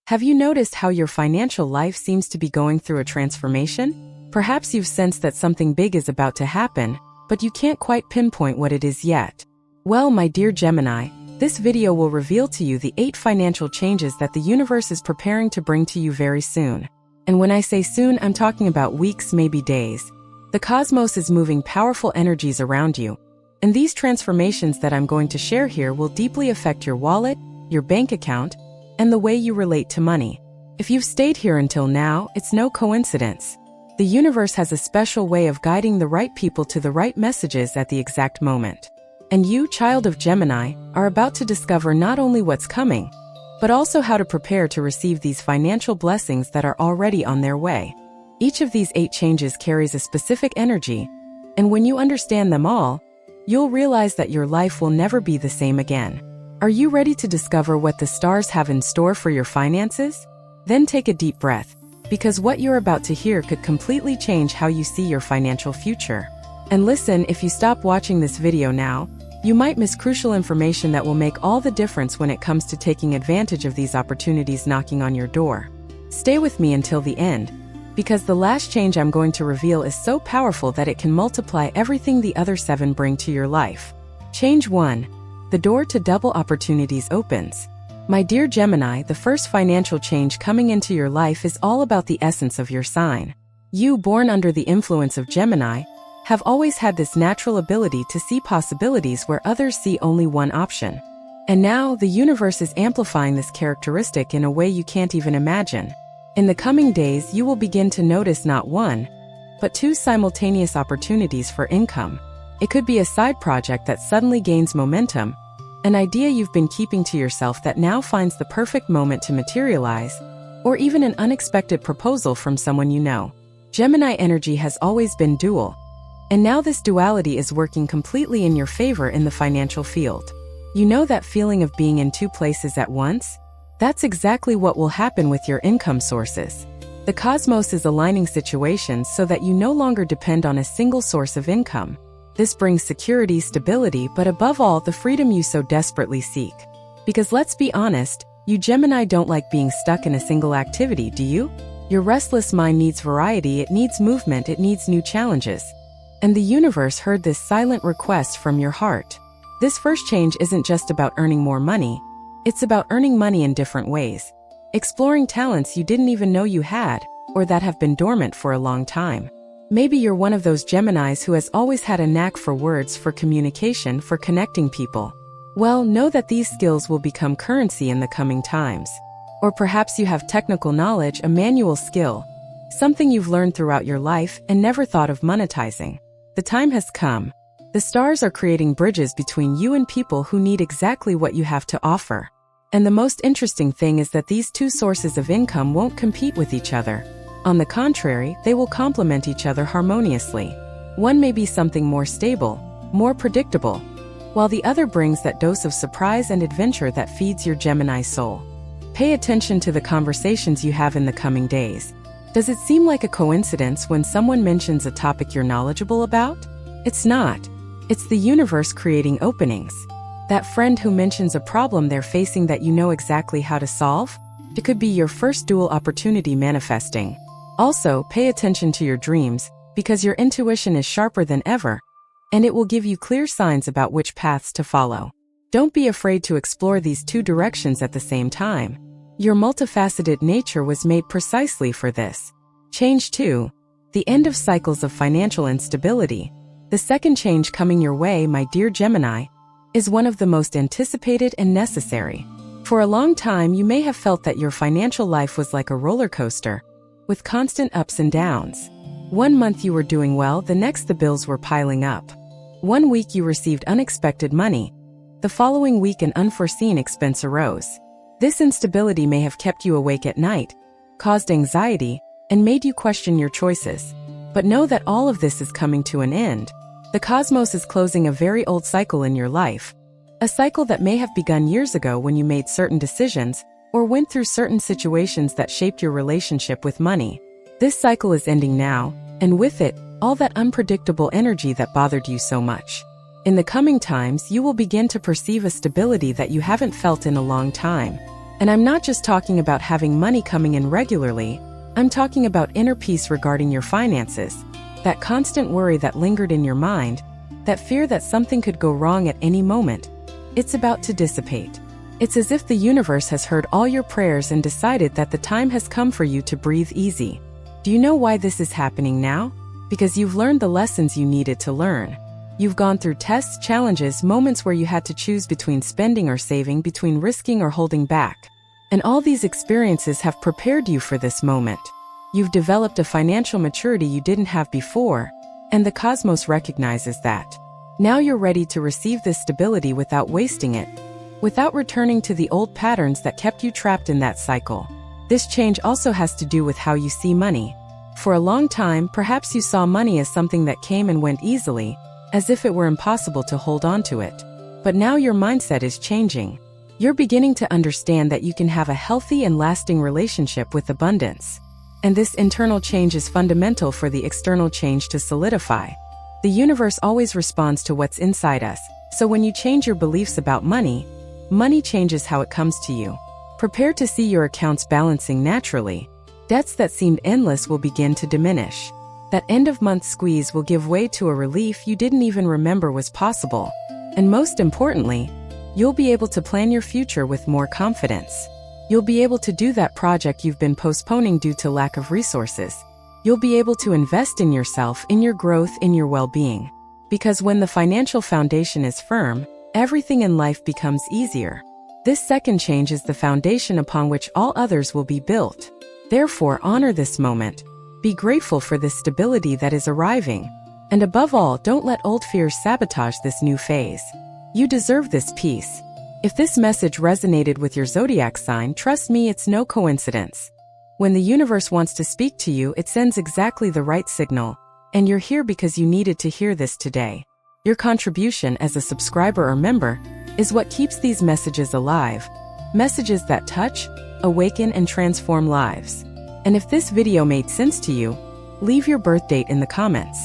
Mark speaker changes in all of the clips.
Speaker 1: Have you noticed how your financial life seems to be going through a transformation? Perhaps you've sensed that something big is about to happen, but you can't quite pinpoint what it is yet. Well, my dear Gemini, this video will reveal to you the 8 financial changes that the universe is preparing to bring to you very soon. And when I say soon, I'm talking about weeks, maybe days. The cosmos is moving powerful energies around you, and these transformations that I'm going to share here will deeply affect your wallet, your bank account, and the way you relate to money. If you've stayed here until now, it's no coincidence. The universe has a special way of guiding the right people to the right messages at the exact moment. And you, child of Gemini, are about to discover not only what's coming, but also how to prepare to receive these financial blessings that are already on their way. Each of these 8 changes carries a specific energy, and when you understand them all, you'll realize that your life will never be the same again. Are you ready to discover what the stars have in store for your finances? Then take a deep breath, because what you're about to hear could completely change how you see your financial future. And listen, if you stop watching this video now, you might miss crucial information that will make all the difference when it comes to taking advantage of these opportunities knocking on your door. Stay with me until the end, because the last change I'm going to reveal is so powerful that it can multiply everything the other 7 bring to your life. Change 1. The door to double opportunities opens. My dear Gemini, the first financial change coming into your life is all about the essence of your sign. You, born under the influence of Gemini, have always had this natural ability to see possibilities where others see only one option. And now, the universe is amplifying this characteristic in a way you can't even imagine. In the coming days, you will begin to notice not one, but 2 simultaneous opportunities for income. It could be a side project that suddenly gains momentum, an idea you've been keeping to yourself that now finds the perfect moment to materialize, or even an unexpected proposal from someone you know. Gemini energy has always been dual, and now this duality is working completely in your favor in the financial field. You know that feeling of being in 2 places at once? That's exactly what will happen with your income sources. The cosmos is aligning situations so that you no longer depend on a single source of income. This brings security, stability, but above all, the freedom you so desperately seek. Because let's be honest, you Gemini don't like being stuck in a single activity, do you? Your restless mind needs variety, it needs movement, it needs new challenges. And the universe heard this silent request from your heart. This first change isn't just about earning more money, it's about earning money in different ways. Exploring talents you didn't even know you had, or that have been dormant for a long time. Maybe you're one of those Geminis who has always had a knack for words, for communication, for connecting people. Well, know that these skills will become currency in the coming times. Or perhaps you have technical knowledge, a manual skill, something you've learned throughout your life and never thought of monetizing. The time has come. The stars are creating bridges between you and people who need exactly what you have to offer. And the most interesting thing is that these 2 sources of income won't compete with each other. On the contrary, they will complement each other harmoniously. One may be something more stable, more predictable, while the other brings that dose of surprise and adventure that feeds your Gemini soul. Pay attention to the conversations you have in the coming days. Does it seem like a coincidence when someone mentions a topic you're knowledgeable about? It's not. It's the universe creating openings. That friend who mentions a problem they're facing that you know exactly how to solve? It could be your first dual opportunity manifesting. Also, pay attention to your dreams, because your intuition is sharper than ever, and it will give you clear signs about which paths to follow. Don't be afraid to explore these 2 directions at the same time. Your multifaceted nature was made precisely for this. Change 2. The end of cycles of financial instability. The second change coming your way, my dear Gemini, is one of the most anticipated and necessary. For a long time, you may have felt that your financial life was like a roller coaster, with constant ups and downs. One month you were doing well, the next the bills were piling up. One week you received unexpected money. The following week an unforeseen expense arose. This instability may have kept you awake at night, caused anxiety, and made you question your choices. But know that all of this is coming to an end. The cosmos is closing a very old cycle in your life. A cycle that may have begun years ago when you made certain decisions, or went through certain situations that shaped your relationship with money. This cycle is ending now, and with it, all that unpredictable energy that bothered you so much. In the coming times, you will begin to perceive a stability that you haven't felt in a long time. And I'm not just talking about having money coming in regularly, I'm talking about inner peace regarding your finances, that constant worry that lingered in your mind, that fear that something could go wrong at any moment. It's about to dissipate. It's as if the universe has heard all your prayers and decided that the time has come for you to breathe easy. Do you know why this is happening now? Because you've learned the lessons you needed to learn. You've gone through tests, challenges, moments where you had to choose between spending or saving, between risking or holding back. And all these experiences have prepared you for this moment. You've developed a financial maturity you didn't have before, and the cosmos recognizes that. Now you're ready to receive this stability without wasting it, without returning to the old patterns that kept you trapped in that cycle. This change also has to do with how you see money. For a long time, perhaps you saw money as something that came and went easily, as if it were impossible to hold on to it. But now your mindset is changing. You're beginning to understand that you can have a healthy and lasting relationship with abundance. And this internal change is fundamental for the external change to solidify. The universe always responds to what's inside us, so when you change your beliefs about money, money changes how it comes to you. Prepare to see your accounts balancing naturally. Debts that seemed endless will begin to diminish. That end-of-month squeeze will give way to a relief you didn't even remember was possible. And most importantly, you'll be able to plan your future with more confidence. You'll be able to do that project you've been postponing due to lack of resources. You'll be able to invest in yourself, in your growth, in your well-being. Because when the financial foundation is firm, everything in life becomes easier. This second change is the foundation upon which all others will be built. Therefore, honor this moment. Be grateful for this stability that is arriving. And above all, don't let old fears sabotage this new phase. You deserve this peace. If this message resonated with your zodiac sign, trust me, it's no coincidence. When the universe wants to speak to you, it sends exactly the right signal. And you're here because you needed to hear this today. Your contribution as a subscriber or member is what keeps these messages alive. Messages that touch, awaken, and transform lives. And if this video made sense to you, leave your birth date in the comments.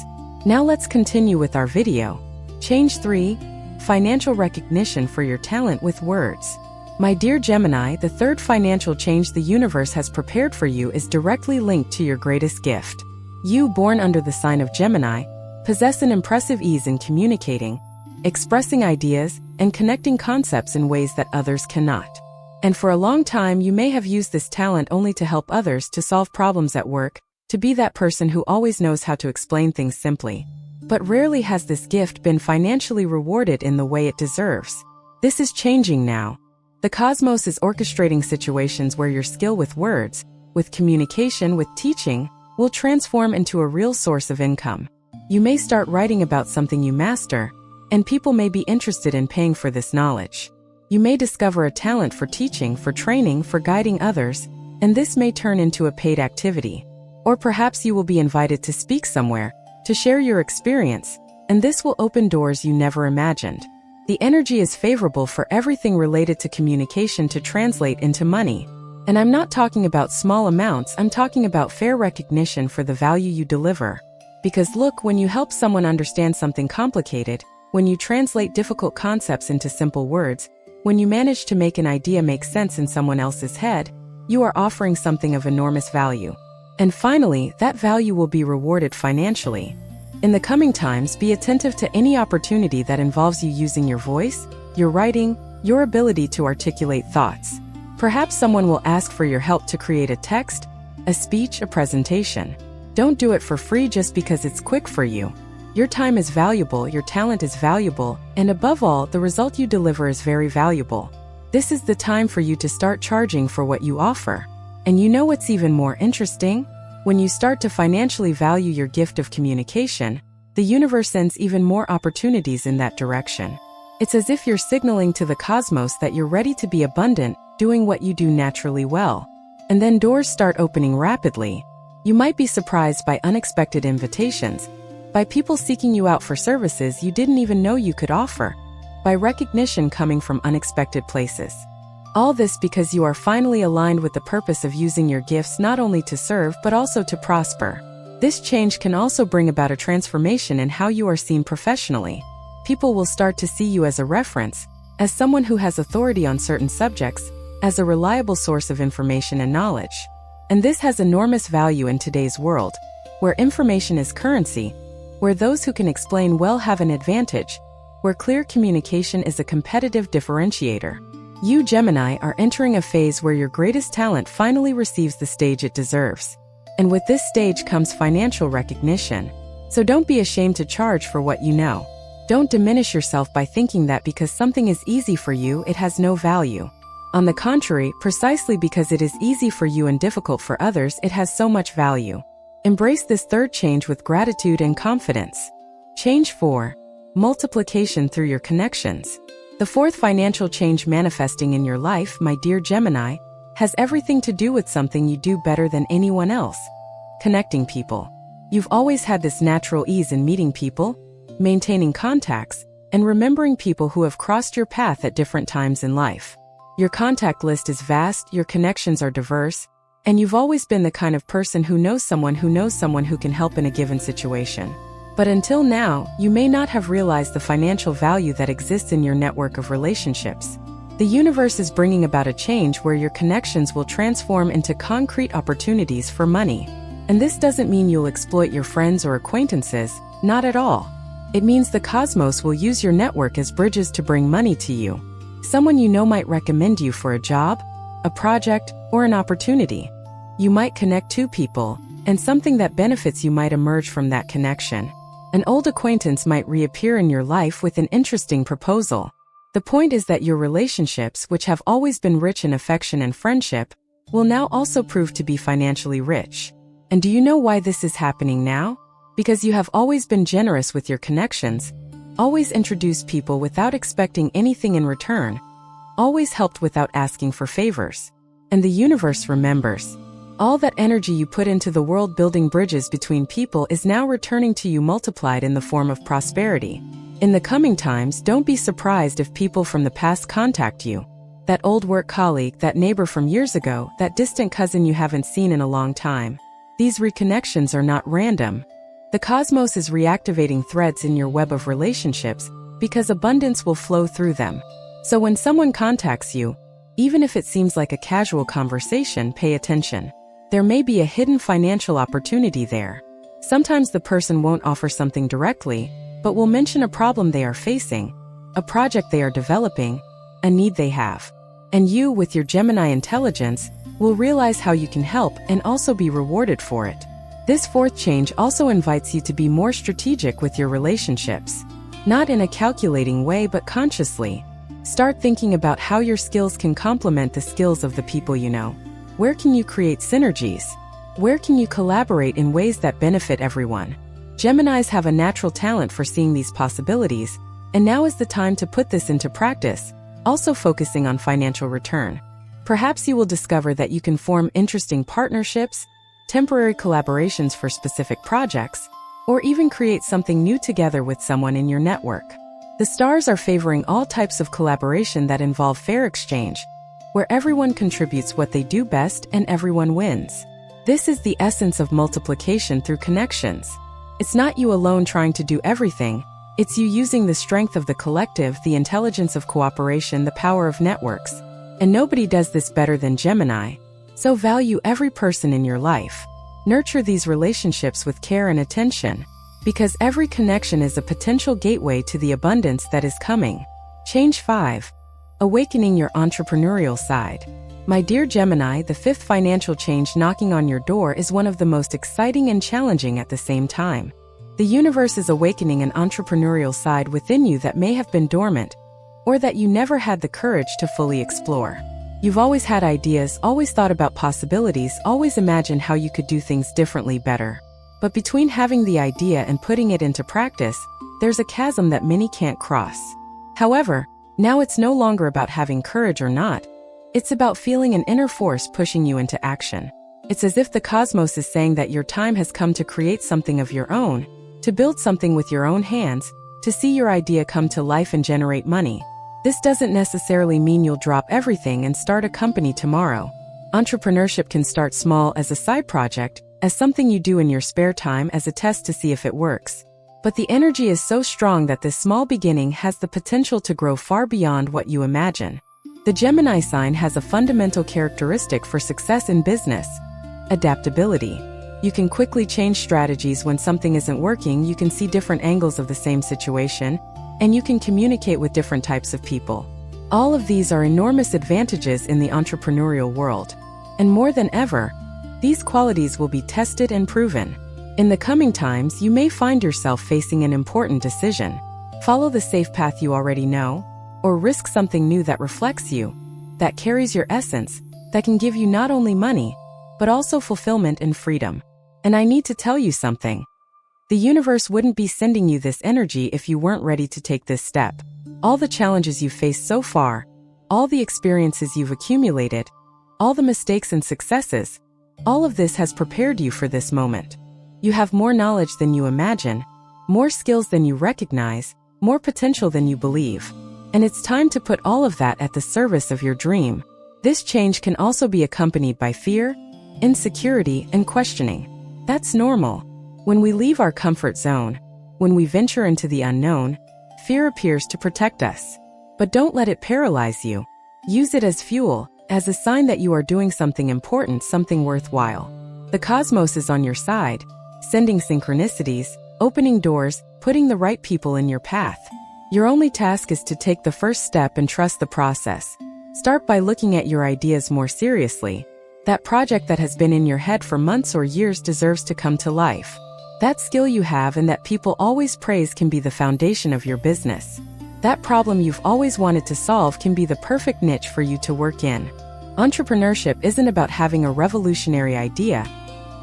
Speaker 1: Now let's continue with our video. Change 3. Financial recognition for your talent with words. My dear Gemini, the third financial change the universe has prepared for you is directly linked to your greatest gift. You, born under the sign of Gemini, possess an impressive ease in communicating, expressing ideas, and connecting concepts in ways that others cannot. And for a long time, you may have used this talent only to help others, to solve problems at work, to be that person who always knows how to explain things simply. But rarely has this gift been financially rewarded in the way it deserves. This is changing now. The cosmos is orchestrating situations where your skill with words, with communication, with teaching, will transform into a real source of income. You may start writing about something you master, and people may be interested in paying for this knowledge. You may discover a talent for teaching, for training, for guiding others, and this may turn into a paid activity. Or perhaps you will be invited to speak somewhere, to share your experience, and this will open doors you never imagined. The energy is favorable for everything related to communication to translate into money. And I'm not talking about small amounts, I'm talking about fair recognition for the value you deliver. Because look, when you help someone understand something complicated, when you translate difficult concepts into simple words, when you manage to make an idea make sense in someone else's head, you are offering something of enormous value. And finally, that value will be rewarded financially. In the coming times, be attentive to any opportunity that involves you using your voice, your writing, your ability to articulate thoughts. Perhaps someone will ask for your help to create a text, a speech, a presentation. Don't do it for free just because it's quick for you. Your time is valuable, your talent is valuable, and above all, the result you deliver is very valuable. This is the time for you to start charging for what you offer. And you know what's even more interesting? When you start to financially value your gift of communication, the universe sends even more opportunities in that direction. It's as if you're signaling to the cosmos that you're ready to be abundant, doing what you do naturally well. And then doors start opening rapidly. You might be surprised by unexpected invitations, by people seeking you out for services you didn't even know you could offer, by recognition coming from unexpected places. All this because you are finally aligned with the purpose of using your gifts not only to serve but also to prosper. This change can also bring about a transformation in how you are seen professionally. People will start to see you as a reference, as someone who has authority on certain subjects, as a reliable source of information and knowledge. And this has enormous value in today's world, where information is currency, where those who can explain well have an advantage, where clear communication is a competitive differentiator. You, Gemini, are entering a phase where your greatest talent finally receives the stage it deserves. And with this stage comes financial recognition. So don't be ashamed to charge for what you know. Don't diminish yourself by thinking that because something is easy for you, it has no value. On the contrary, precisely because it is easy for you and difficult for others, it has so much value. Embrace this third change with gratitude and confidence. Change 4. Multiplication through your connections. The fourth financial change manifesting in your life, my dear Gemini, has everything to do with something you do better than anyone else: connecting people. You've always had this natural ease in meeting people, maintaining contacts, and remembering people who have crossed your path at different times in life. Your contact list is vast, your connections are diverse, and you've always been the kind of person who knows someone who can help in a given situation. But until now, you may not have realized the financial value that exists in your network of relationships. The universe is bringing about a change where your connections will transform into concrete opportunities for money. And this doesn't mean you'll exploit your friends or acquaintances, not at all. It means the cosmos will use your network as bridges to bring money to you. Someone you know might recommend you for a job, a project, or an opportunity. You might connect two people, and something that benefits you might emerge from that connection. An old acquaintance might reappear in your life with an interesting proposal. The point is that your relationships, which have always been rich in affection and friendship, will now also prove to be financially rich. And do you know why this is happening now? Because you have always been generous with your connections, always introduced people without expecting anything in return, always helped without asking for favors. And the universe remembers. All that energy you put into the world building bridges between people is now returning to you multiplied in the form of prosperity. In the coming times, don't be surprised if people from the past contact you. That old work colleague, that neighbor from years ago, that distant cousin you haven't seen in a long time. These reconnections are not random. The cosmos is reactivating threads in your web of relationships because abundance will flow through them. So when someone contacts you, even if it seems like a casual conversation, pay attention. There may be a hidden financial opportunity there. Sometimes the person won't offer something directly, but will mention a problem they are facing, a project they are developing, a need they have. And you, with your Gemini intelligence, will realize how you can help and also be rewarded for it. This fourth change also invites you to be more strategic with your relationships. Not in a calculating way, but consciously. Start thinking about how your skills can complement the skills of the people you know. Where can you create synergies? Where can you collaborate in ways that benefit everyone? Geminis have a natural talent for seeing these possibilities, and now is the time to put this into practice, also focusing on financial return. Perhaps you will discover that you can form interesting partnerships, temporary collaborations for specific projects, or even create something new together with someone in your network. The stars are favoring all types of collaboration that involve fair exchange, where everyone contributes what they do best and everyone wins. This is the essence of multiplication through connections. It's not you alone trying to do everything, it's you using the strength of the collective, the intelligence of cooperation, the power of networks. And nobody does this better than Gemini. So value every person in your life. Nurture these relationships with care and attention, because every connection is a potential gateway to the abundance that is coming. Change 5. Awakening your entrepreneurial side. My dear Gemini, the fifth financial change knocking on your door is one of the most exciting and challenging at the same time. The universe is awakening an entrepreneurial side within you that may have been dormant, or that you never had the courage to fully explore. You've always had ideas, always thought about possibilities, always imagined how you could do things differently, better. But between having the idea and putting it into practice, there's a chasm that many can't cross. However, now it's no longer about having courage or not. It's about feeling an inner force pushing you into action. It's as if the cosmos is saying that your time has come to create something of your own, to build something with your own hands, to see your idea come to life and generate money. This doesn't necessarily mean you'll drop everything and start a company tomorrow. Entrepreneurship can start small, as a side project, as something you do in your spare time, as a test to see if it works. But the energy is so strong that this small beginning has the potential to grow far beyond what you imagine. The Gemini sign has a fundamental characteristic for success in business: adaptability. You can quickly change strategies when something isn't working, you can see different angles of the same situation, and you can communicate with different types of people. All of these are enormous advantages in the entrepreneurial world. And more than ever, these qualities will be tested and proven. In the coming times, you may find yourself facing an important decision. Follow the safe path you already know, or risk something new that reflects you, that carries your essence, that can give you not only money, but also fulfillment and freedom. And I need to tell you something. The universe wouldn't be sending you this energy if you weren't ready to take this step. All the challenges you've faced so far, all the experiences you've accumulated, all the mistakes and successes, all of this has prepared you for this moment. You have more knowledge than you imagine, more skills than you recognize, more potential than you believe. And it's time to put all of that at the service of your dream. This change can also be accompanied by fear, insecurity, and questioning. That's normal. When we leave our comfort zone, when we venture into the unknown, fear appears to protect us. But don't let it paralyze you. Use it as fuel, as a sign that you are doing something important, something worthwhile. The cosmos is on your side, sending synchronicities, opening doors, putting the right people in your path. Your only task is to take the first step and trust the process. Start by looking at your ideas more seriously. That project that has been in your head for months or years deserves to come to life. That skill you have and that people always praise can be the foundation of your business. That problem you've always wanted to solve can be the perfect niche for you to work in. Entrepreneurship isn't about having a revolutionary idea.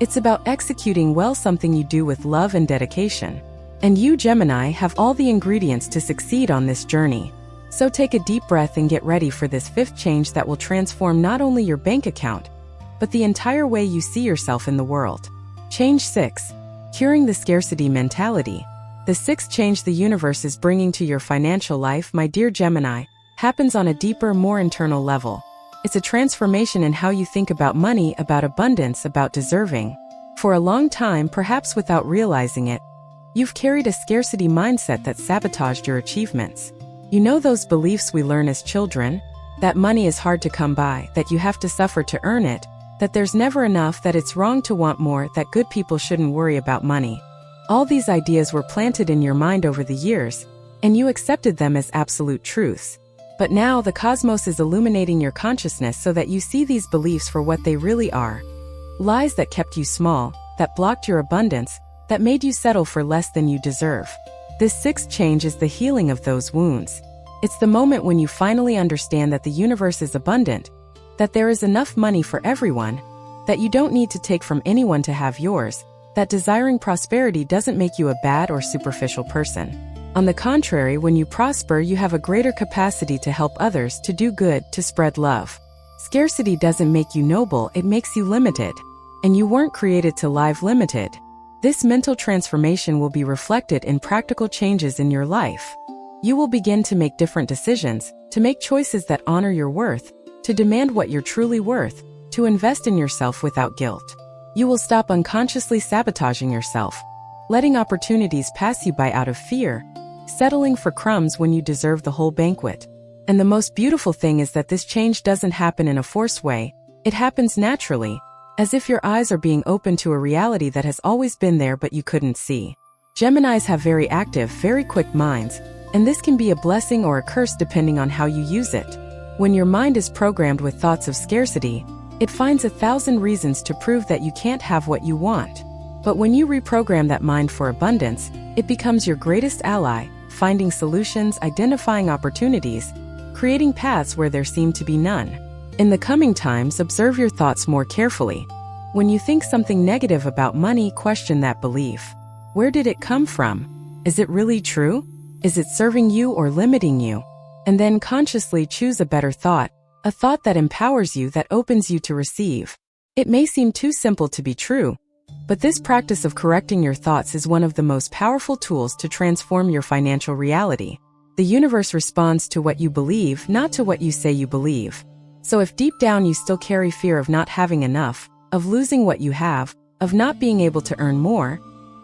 Speaker 1: It's about executing well something you do with love and dedication. And you, Gemini, have all the ingredients to succeed on this journey. So take a deep breath and get ready for this fifth change that will transform not only your bank account, but the entire way you see yourself in the world. Change 6. Curing the scarcity mentality. The sixth change the universe is bringing to your financial life, my dear Gemini, happens on a deeper, more internal level. It's a transformation in how you think about money, about abundance, about deserving. For a long time, perhaps without realizing it, you've carried a scarcity mindset that sabotaged your achievements. You know those beliefs we learn as children? That money is hard to come by, that you have to suffer to earn it, that there's never enough, that it's wrong to want more, that good people shouldn't worry about money. All these ideas were planted in your mind over the years, and you accepted them as absolute truths. But now the cosmos is illuminating your consciousness so that you see these beliefs for what they really are. Lies that kept you small, that blocked your abundance, that made you settle for less than you deserve. This sixth change is the healing of those wounds. It's the moment when you finally understand that the universe is abundant, that there is enough money for everyone, that you don't need to take from anyone to have yours, that desiring prosperity doesn't make you a bad or superficial person. On the contrary, when you prosper, you have a greater capacity to help others, to do good, to spread love. Scarcity doesn't make you noble, it makes you limited. And you weren't created to live limited. This mental transformation will be reflected in practical changes in your life. You will begin to make different decisions, to make choices that honor your worth, to demand what you're truly worth, to invest in yourself without guilt. You will stop unconsciously sabotaging yourself, letting opportunities pass you by out of fear, settling for crumbs when you deserve the whole banquet. And the most beautiful thing is that this change doesn't happen in a forced way, it happens naturally, as if your eyes are being opened to a reality that has always been there but you couldn't see. Geminis have very active, very quick minds, and this can be a blessing or a curse depending on how you use it. When your mind is programmed with thoughts of scarcity, it finds 1,000 reasons to prove that you can't have what you want. But when you reprogram that mind for abundance, it becomes your greatest ally, finding solutions, identifying opportunities, creating paths where there seem to be none. In the coming times, observe your thoughts more carefully. When you think something negative about money, question that belief. Where did it come from? Is it really true? Is it serving you or limiting you? And then consciously choose a better thought, a thought that empowers you, that opens you to receive. It may seem too simple to be true, but this practice of correcting your thoughts is one of the most powerful tools to transform your financial reality. The universe responds to what you believe, not to what you say you believe. So if deep down you still carry fear of not having enough, of losing what you have, of not being able to earn more,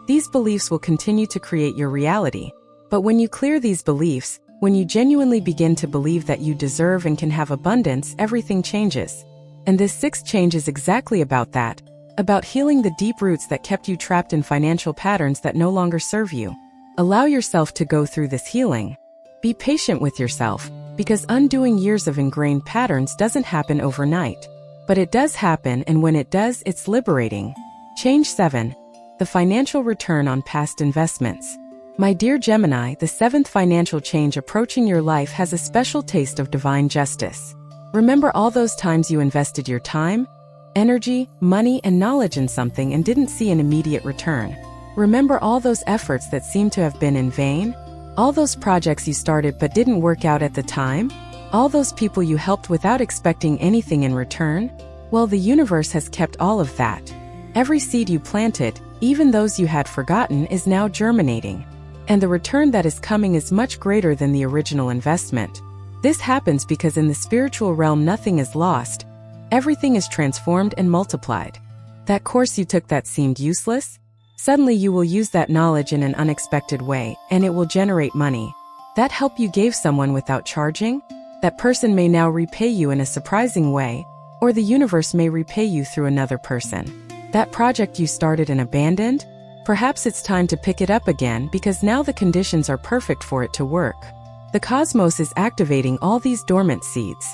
Speaker 1: these beliefs will continue to create your reality. But when you clear these beliefs, When you genuinely begin to believe that you deserve and can have abundance, everything changes. And this sixth change is exactly about that, about healing the deep roots that kept you trapped in financial patterns that no longer serve you. Allow yourself to go through this healing. Be patient with yourself, because undoing years of ingrained patterns doesn't happen overnight. But it does happen, and when it does, it's liberating. Change 7. The financial return on past investments. My dear Gemini, the seventh financial change approaching your life has a special taste of divine justice. Remember all those times you invested your time, energy, money, and knowledge in something and didn't see an immediate return. Remember all those efforts that seemed to have been in vain? All those projects you started but didn't work out at the time? All those people you helped without expecting anything in return? Well, the universe has kept all of that. Every seed you planted, even those you had forgotten, is now germinating. And the return that is coming is much greater than the original investment. This happens because in the spiritual realm nothing is lost. Everything is transformed and multiplied. That course you took that seemed useless? Suddenly you will use that knowledge in an unexpected way, and it will generate money. That help you gave someone without charging? That person may now repay you in a surprising way, or the universe may repay you through another person. That project you started and abandoned? Perhaps it's time to pick it up again because now the conditions are perfect for it to work. The cosmos is activating all these dormant seeds.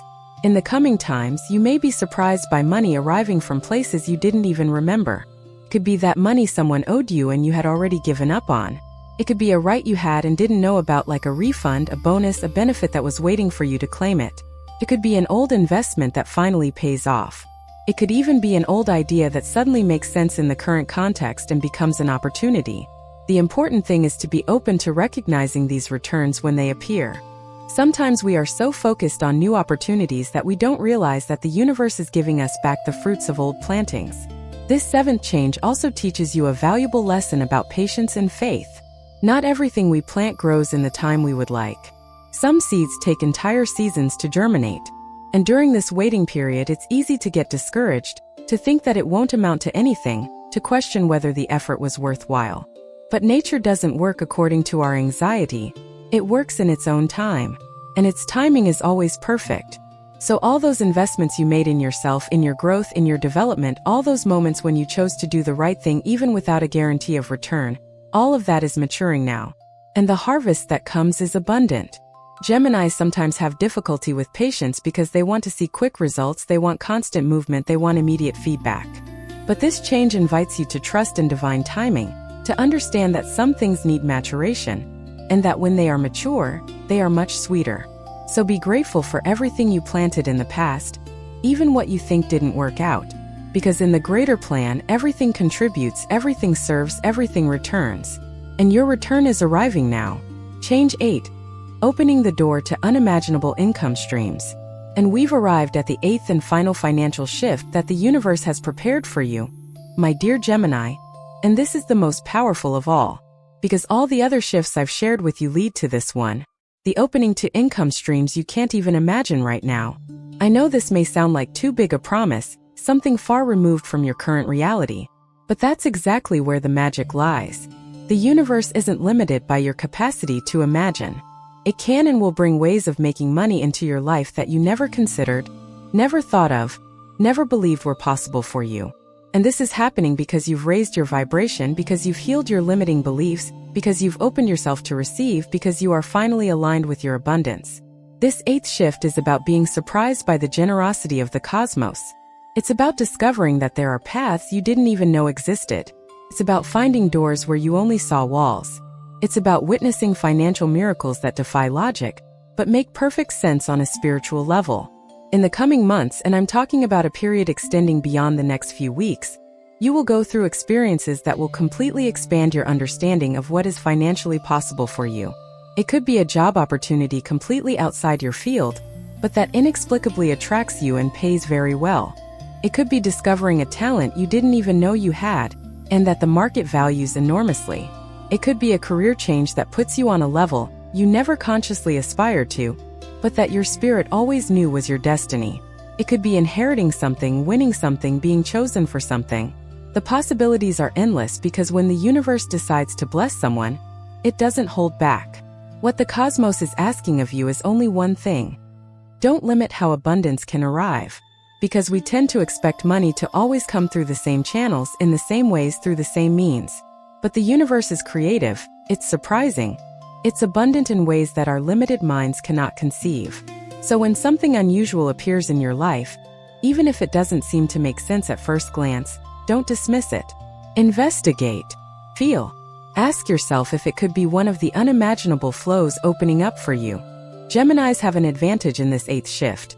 Speaker 1: In the coming times, you may be surprised by money arriving from places you didn't even remember. It could be that money someone owed you and you had already given up on. It could be a right you had and didn't know about, like a refund, a bonus, a benefit that was waiting for you to claim it. It could be an old investment that finally pays off. It could even be an old idea that suddenly makes sense in the current context and becomes an opportunity. The important thing is to be open to recognizing these returns when they appear. Sometimes we are so focused on new opportunities that we don't realize that the universe is giving us back the fruits of old plantings. This seventh change also teaches you a valuable lesson about patience and faith. Not everything we plant grows in the time we would like. Some seeds take entire seasons to germinate. And during this waiting period, it's easy to get discouraged, to think that it won't amount to anything, to question whether the effort was worthwhile. But nature doesn't work according to our anxiety. It works in its own time. And its timing is always perfect. So all those investments you made in yourself, in your growth, in your development, all those moments when you chose to do the right thing even without a guarantee of return, all of that is maturing now. And the harvest that comes is abundant. Geminis sometimes have difficulty with patience because they want to see quick results, they want constant movement, they want immediate feedback. But this change invites you to trust in divine timing, to understand that some things need maturation, and that when they are mature, they are much sweeter. So be grateful for everything you planted in the past, even what you think didn't work out. Because in the greater plan, everything contributes, everything serves, everything returns. And your return is arriving now. Change 8. Opening the door to unimaginable income streams. And we've arrived at the 8th and final financial shift that the universe has prepared for you, my dear Gemini. And this is the most powerful of all. Because all the other shifts I've shared with you lead to this one. The opening to income streams you can't even imagine right now. I know this may sound like too big a promise, something far removed from your current reality. But that's exactly where the magic lies. The universe isn't limited by your capacity to imagine. It can and will bring ways of making money into your life that you never considered, never thought of, never believed were possible for you. And this is happening because you've raised your vibration, because you've healed your limiting beliefs, because you've opened yourself to receive, because you are finally aligned with your abundance. This 8th shift is about being surprised by the generosity of the cosmos. It's about discovering that there are paths you didn't even know existed. It's about finding doors where you only saw walls. It's about witnessing financial miracles that defy logic, but make perfect sense on a spiritual level. In the coming months, and I'm talking about a period extending beyond the next few weeks, you will go through experiences that will completely expand your understanding of what is financially possible for you. It could be a job opportunity completely outside your field, but that inexplicably attracts you and pays very well. It could be discovering a talent you didn't even know you had, and that the market values enormously. It could be a career change that puts you on a level you never consciously aspired to, but that your spirit always knew was your destiny. It could be inheriting something, winning something, being chosen for something. The possibilities are endless because when the universe decides to bless someone, it doesn't hold back. What the cosmos is asking of you is only one thing. Don't limit how abundance can arrive, because we tend to expect money to always come through the same channels in the same ways through the same means. But the universe is creative, it's surprising, it's abundant in ways that our limited minds cannot conceive. So when something unusual appears in your life, even if it doesn't seem to make sense at first glance, don't dismiss it. Investigate. Feel. Ask yourself if it could be one of the unimaginable flows opening up for you. Geminis have an advantage in this 8th shift.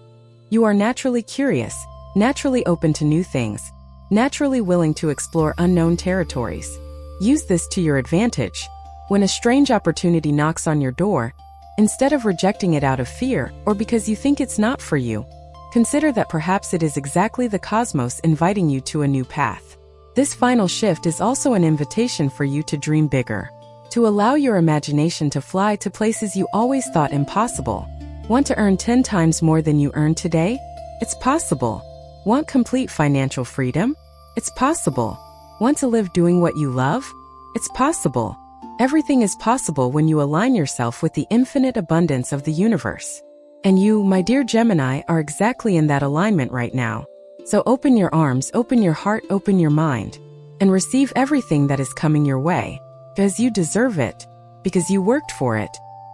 Speaker 1: You are naturally curious, naturally open to new things, naturally willing to explore unknown territories. Use this to your advantage. When a strange opportunity knocks on your door, instead of rejecting it out of fear or because you think it's not for you, consider that perhaps it is exactly the cosmos inviting you to a new path. This final shift is also an invitation for you to dream bigger, to allow your imagination to fly to places you always thought impossible. Want to earn 10 times more than you earn today? It's possible. Want complete financial freedom? It's possible. Want to live doing what you love? It's possible. Everything is possible when you align yourself with the infinite abundance of the universe. And you, my dear Gemini, are exactly in that alignment right now. So open your arms, open your heart, open your mind, and receive everything that is coming your way. Because you deserve it. Because you worked for it.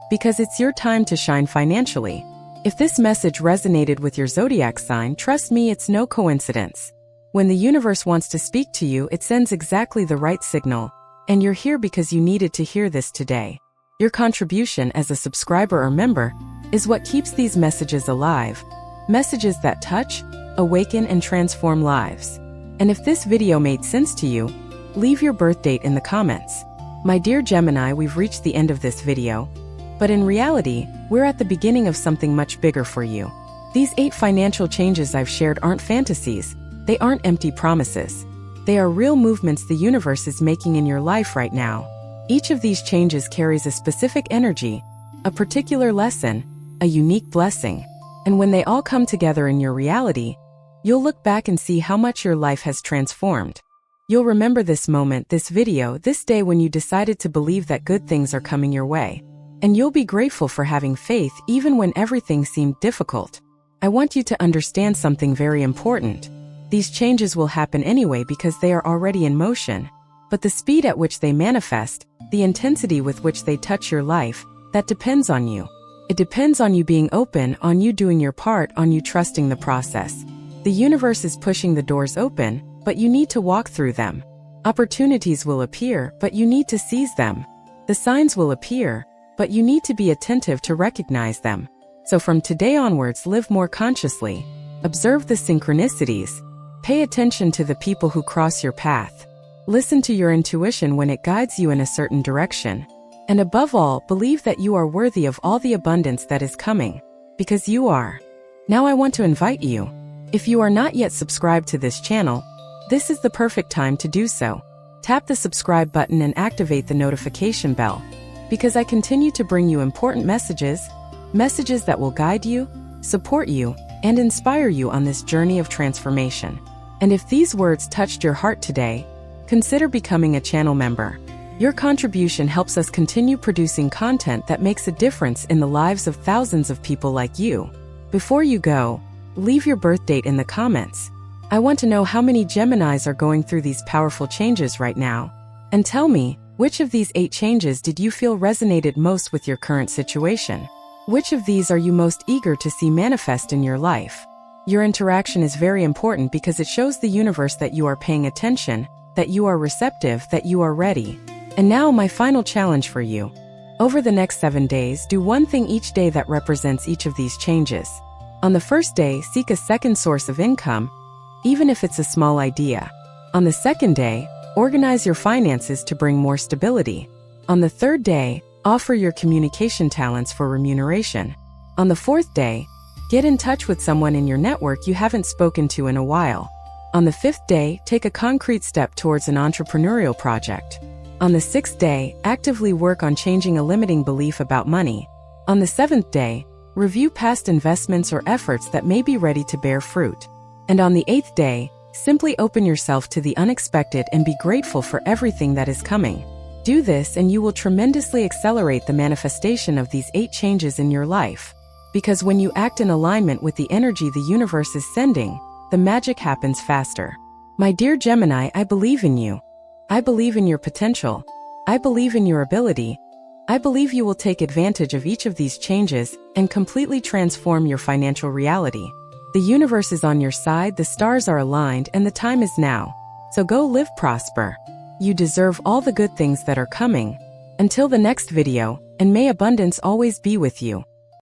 Speaker 1: Because it's your time to shine financially. If this message resonated with your zodiac sign, trust me, it's no coincidence. When the universe wants to speak to you, it sends exactly the right signal. And you're here because you needed to hear this today. Your contribution as a subscriber or member is what keeps these messages alive. Messages that touch, awaken, and transform lives. And if this video made sense to you, leave your birth date in the comments. My dear Gemini, we've reached the end of this video. But in reality, we're at the beginning of something much bigger for you. These 8 financial changes I've shared aren't fantasies. They aren't empty promises. They are real movements the universe is making in your life right now. Each of these changes carries a specific energy, a particular lesson, a unique blessing. And when they all come together in your reality, you'll look back and see how much your life has transformed. You'll remember this moment, this video, this day when you decided to believe that good things are coming your way. And you'll be grateful for having faith even when everything seemed difficult. I want you to understand something very important. These changes will happen anyway because they are already in motion. But the speed at which they manifest, the intensity with which they touch your life, that depends on you. It depends on you being open, on you doing your part, on you trusting the process. The universe is pushing the doors open, but you need to walk through them. Opportunities will appear, but you need to seize them. The signs will appear, but you need to be attentive to recognize them. So from today onwards, live more consciously. Observe the synchronicities. Pay attention to the people who cross your path. Listen to your intuition when it guides you in a certain direction. And above all, believe that you are worthy of all the abundance that is coming. Because you are. Now I want to invite you. If you are not yet subscribed to this channel, this is the perfect time to do so. Tap the subscribe button and activate the notification bell. Because I continue to bring you important messages that will guide you, support you, and inspire you on this journey of transformation. And if these words touched your heart today, consider becoming a channel member. Your contribution helps us continue producing content that makes a difference in the lives of thousands of people like you. Before you go, leave your birth date in the comments. I want to know how many Geminis are going through these powerful changes right now. And tell me, which of these 8 changes did you feel resonated most with your current situation? Which of these are you most eager to see manifest in your life? Your interaction is very important because it shows the universe that you are paying attention, that you are receptive, that you are ready. And now my final challenge for you. Over the next 7 days, do one thing each day that represents each of these changes. On the first day, seek a second source of income, even if it's a small idea. On the second day, organize your finances to bring more stability. On the third day, offer your communication talents for remuneration. On the fourth day, get in touch with someone in your network you haven't spoken to in a while. On the fifth day, take a concrete step towards an entrepreneurial project. On the sixth day, actively work on changing a limiting belief about money. On the seventh day, review past investments or efforts that may be ready to bear fruit. And on the eighth day, simply open yourself to the unexpected and be grateful for everything that is coming. Do this and you will tremendously accelerate the manifestation of these 8 changes in your life. Because when you act in alignment with the energy the universe is sending, the magic happens faster. My dear Gemini, I believe in you. I believe in your potential. I believe in your ability. I believe you will take advantage of each of these changes and completely transform your financial reality. The universe is on your side, the stars are aligned, and the time is now. So go live prosper. You deserve all the good things that are coming. Until the next video, and may abundance always be with you.